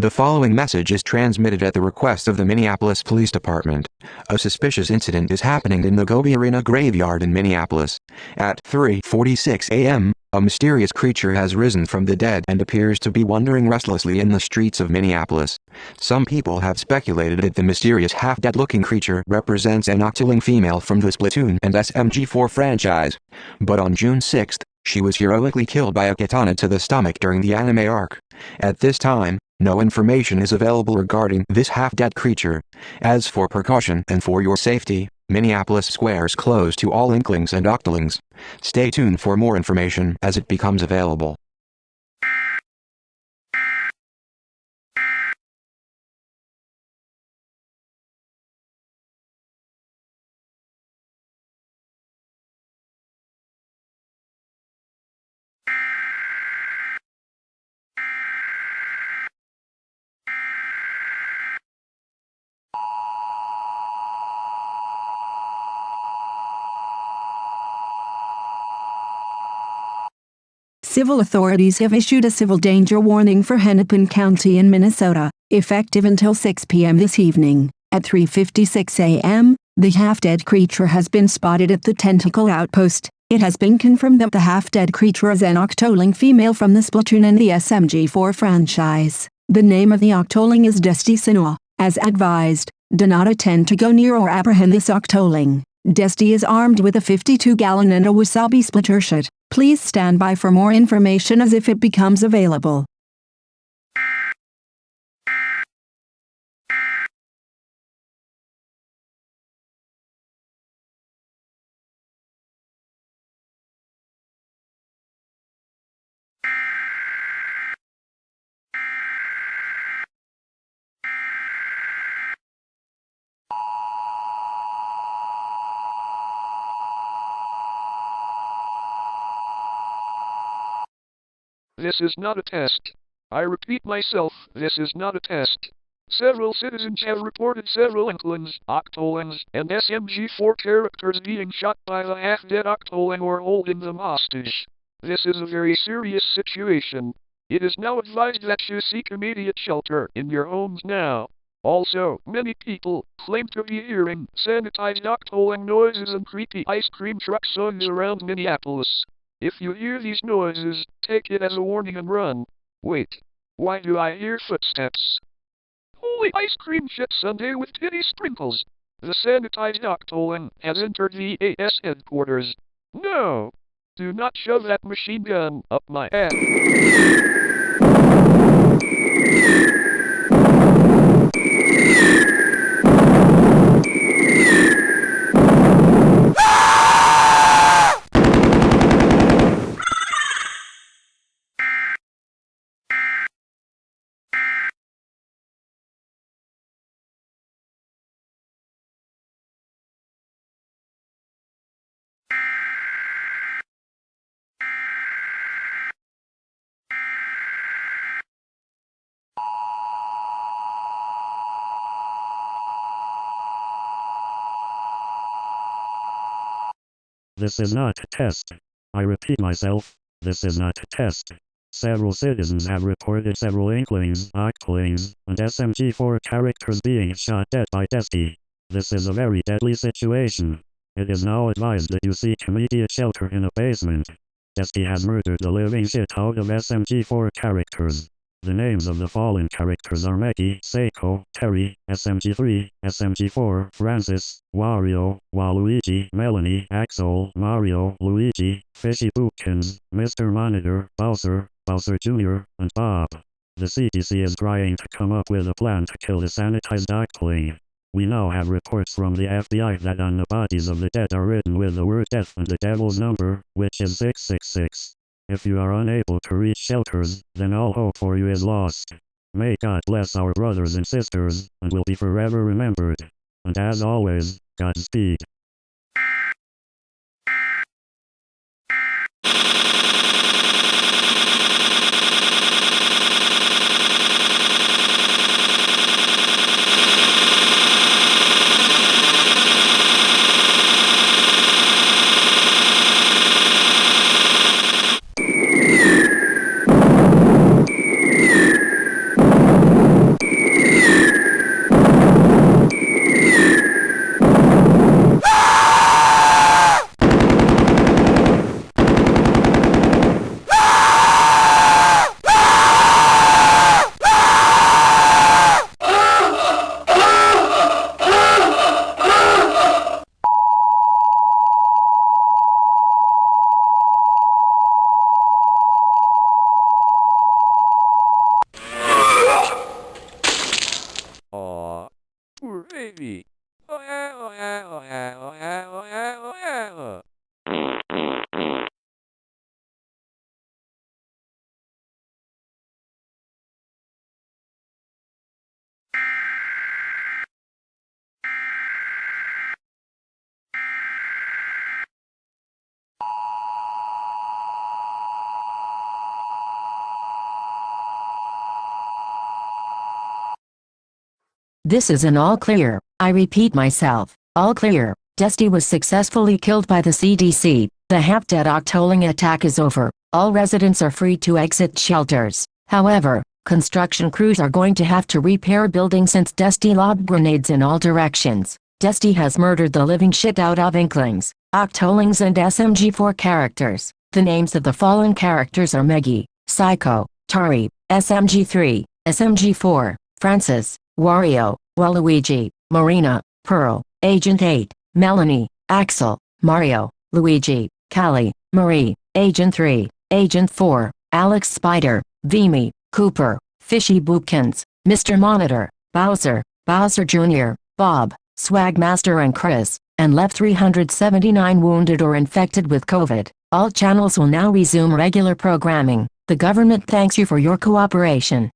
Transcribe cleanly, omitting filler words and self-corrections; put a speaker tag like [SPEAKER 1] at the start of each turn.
[SPEAKER 1] The following message is transmitted at the request of the Minneapolis Police Department. A suspicious incident is happening in the Gobi Arena graveyard in Minneapolis. At 3:46 a.m., a mysterious creature has risen from the dead and appears to be wandering restlessly in the streets of Minneapolis. Some people have speculated that the mysterious half-dead-looking creature represents an Octoling female from the Splatoon and SMG4 franchise. But on June 6, she was heroically killed by a katana to the stomach during the anime arc. At this time, no information is available regarding this half-dead creature. As for precaution and for your safety, Minneapolis squares closed to all Inklings and Octolings. Stay tuned for more information as it becomes available.
[SPEAKER 2] Civil authorities have issued a civil danger warning for Hennepin County in Minnesota, effective until 6 p.m. this evening. At 3:56 a.m., the half-dead creature has been spotted at the Tentacle Outpost. It has been confirmed that the half-dead creature is an Octoling female from the Splatoon and the SMG4 franchise. The name of the Octoling is Desti. As advised, do not attempt to go near or apprehend this Octoling. Desti is armed with a 52-gallon and a wasabi splitter shot. Please stand by for more information as if it becomes available.
[SPEAKER 3] This is not a test. I repeat myself, this is not a test. Several citizens have reported several Inklings, Octolings, and SMG4 characters being shot by the half-dead Octoling or holding them hostage. This is a very serious situation. It is now advised that you seek immediate shelter in your homes now. Also, many people claim to be hearing sanitized Octoling noises and creepy ice cream truck songs around Minneapolis. If you hear these noises, take it as a warning and run. Wait. Why do I hear footsteps? Holy ice cream shit sundae with titty sprinkles. The sanitized Octoling has entered the EAS headquarters. No! Do not shove that machine gun up my ass.
[SPEAKER 4] This is not a test. I repeat myself, this is not a test. Several citizens have reported several Inklings, Octolings, and SMG4 characters being shot dead by Desti. This is a very deadly situation. It is now advised that you seek immediate shelter in a basement. Desti has murdered the living shit out of SMG4 characters. The names of the fallen characters are Meki, Seiko, Terry, SMG3, SMG4, Francis, Wario, Waluigi, Melanie, Axel, Mario, Luigi, Fishy Boopkins, Mr. Monitor, Bowser, Bowser Jr., and Bob. The CTC is trying to come up with a plan to kill the sanitized Octoling. We now have reports from the FBI that on the bodies of the dead are written with the word death and the devil's number, which is 666. If you are unable to reach shelters, then all hope for you is lost. May God bless our brothers and sisters, and will be forever remembered. And as always, Godspeed.
[SPEAKER 5] baby. Oh yeah, oh yeah, oh yeah, oh yeah, oh yeah, oh yeah.
[SPEAKER 6] This is an all clear. I repeat myself, all clear. Desti was successfully killed by the CDC. The half-dead Octoling attack is over. All residents are free to exit shelters. However, construction crews are going to have to repair buildings since Desti lobbed grenades in all directions. Desti has murdered the living shit out of Inklings, Octolings and SMG4 characters. The names of the fallen characters are Meggy, Psycho, Tari, SMG3, SMG4, Francis, Wario, Waluigi, Marina, Pearl, Agent 8, Melanie, Axel, Mario, Luigi, Callie, Marie, Agent 3, Agent 4, Alex Spider, Vimy, Cooper, Fishy Boopkins, Mr. Monitor, Bowser, Bowser Jr., Bob, Swagmaster and Chris, and left 379 wounded or infected with COVID. All channels will now resume regular programming. The government thanks you for your cooperation.